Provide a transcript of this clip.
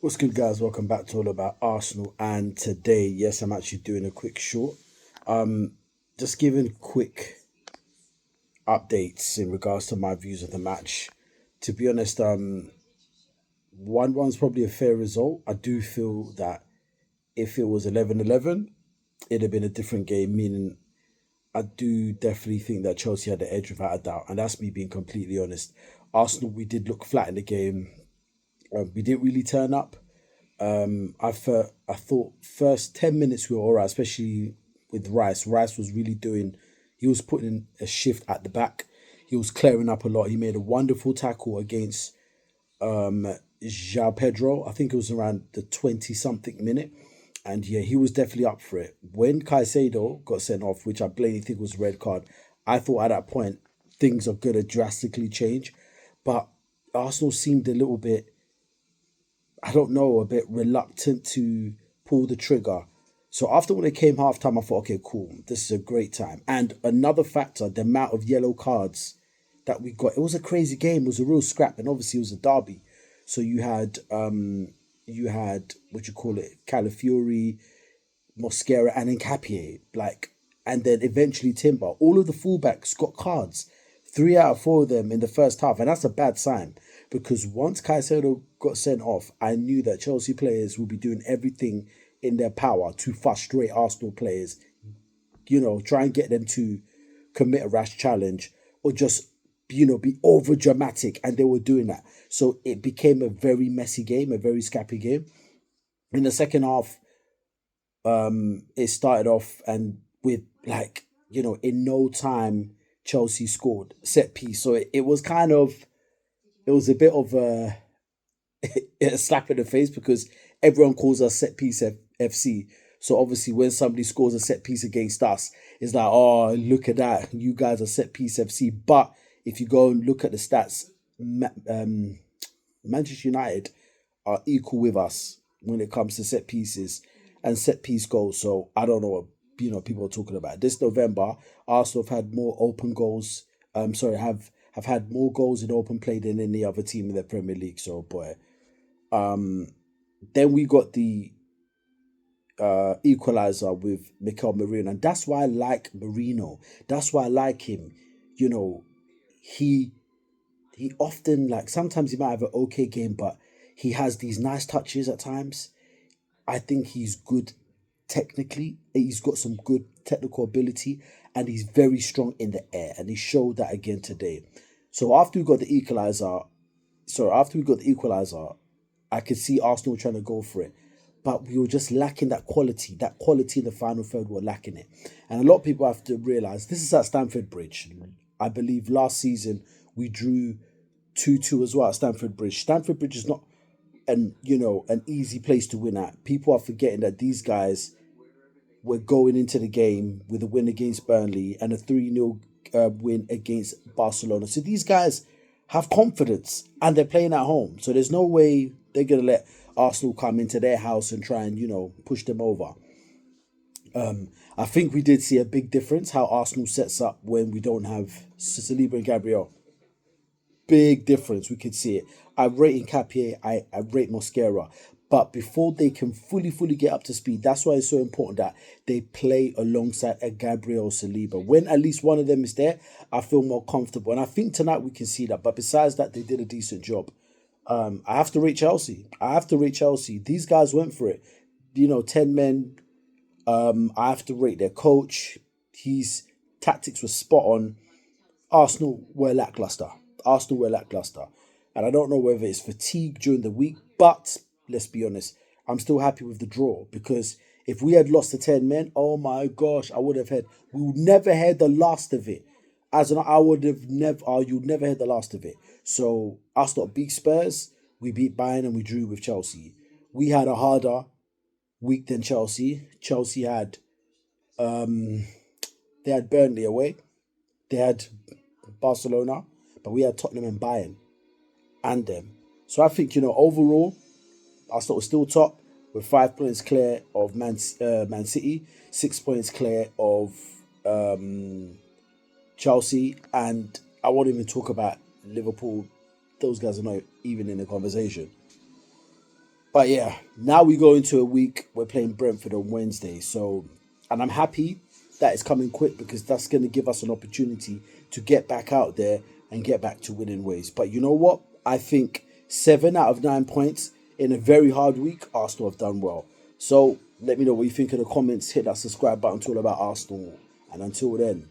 What's good, guys? Welcome back to All About Arsenal. And today, yes, I'm actually doing a quick short. Um, just giving quick updates in regards to my views of the match. To be honest, 1-1's probably a fair result. I do feel that if it was 11-11, it'd have been a different game, meaning I do definitely think that Chelsea had the edge without a doubt. And that's me being completely honest. Arsenal, we did look flat in the game. We didn't really turn up. I thought first 10 minutes we were all right, especially with Rice. Rice was really doing. He was putting in a shift at the back. He was clearing up a lot. He made a wonderful tackle against João Pedro. I think it was around the 20 something minute. And yeah, he was definitely up for it. When Caicedo got sent off, which I blatantly think was a red card, I thought at that point things are going to drastically change. But Arsenal seemed a little bit, I don't know, a bit reluctant to pull the trigger. So after when it came halftime, I thought, okay, cool, this is a great time. And another factor, the amount of yellow cards that we got. It was a crazy game. It was a real scrap, and obviously it was a derby. So you had what you call it, Calafiori, Mosquera, and then Capier. And then eventually Timber. All of the fullbacks got cards. 3 out of 4 of them in the first half, and that's a bad sign because once Caicedo got sent off, I knew that Chelsea players would be doing everything in their power to frustrate Arsenal players. Try and get them to commit a rash challenge or just be over dramatic, and they were doing that. So it became a very messy game, a very scrappy game. In the second half, it started off and with in no time Chelsea scored set piece. So it was kind of it was a bit of a slap in the face because everyone calls us set piece FC. So obviously when somebody scores a set piece against us, it's like, oh, look at that, you guys are set piece FC. But if you go and look at the stats, Manchester United are equal with us when it comes to set pieces and set piece goals. So I don't know what people are talking about. This November, Arsenal have had more open goals. Sorry, have had more goals in open play than any other team in the Premier League. So boy, then we got the equalizer with Mikel Merino, and that's why I like Merino. That's why I like him. You know, he he often, like, sometimes he might have an okay game, but he has these nice touches at times. I think he's good technically. He's got some good technical ability, and he's very strong in the air, and he showed that again today. So after we got the equalizer, I could see Arsenal trying to go for it. But we were just lacking that quality. That quality in the final third, we were lacking it. And a lot of people have to realise this is at Stamford Bridge. I believe last season we drew 2-2 as well at Stamford Bridge. Stamford Bridge is not an easy place to win at. People are forgetting that these guys were going into the game with a win against Burnley and a 3-0 win against Barcelona. So these guys have confidence and they're playing at home. So there's no way they're going to let Arsenal come into their house and try and, push them over. I think we did see a big difference how Arsenal sets up when we don't have Saliba and Gabriel. Big difference. We could see it. I rate Capier, I rate Mosquera. But before they can fully get up to speed, that's why it's so important that they play alongside a Gabriel Saliba. When at least one of them is there, I feel more comfortable. And I think tonight we can see that. But besides that, they did a decent job. I have to rate Chelsea. I have to rate Chelsea. These guys went for it. 10 men. I have to rate their coach. His tactics were spot on. Arsenal were lackluster. Arsenal were lackluster. And I don't know whether it's fatigue during the week, but let's be honest, I'm still happy with the draw because if we had lost to 10 men, oh my gosh, we would never heard the last of it. I would have never, oh, you'd never heard the last of it. So, Arsenal beat Spurs, we beat Bayern, and we drew with Chelsea. We had a harder week than Chelsea. Chelsea they had Burnley away, they had Barcelona, but we had Tottenham and Bayern and them. So I think, overall, Arsenal is still top with 5 points clear of Man City, 6 points clear of Chelsea, and I won't even talk about Liverpool. Those guys are not even in the conversation. But yeah, now we go into a week. We're playing Brentford on Wednesday. So, and I'm happy that it's coming quick because that's going to give us an opportunity to get back out there and get back to winning ways. But you know what? I think 7 out of 9 points in a very hard week, Arsenal have done well. So let me know what you think in the comments. Hit that subscribe button to all about Arsenal. And until then,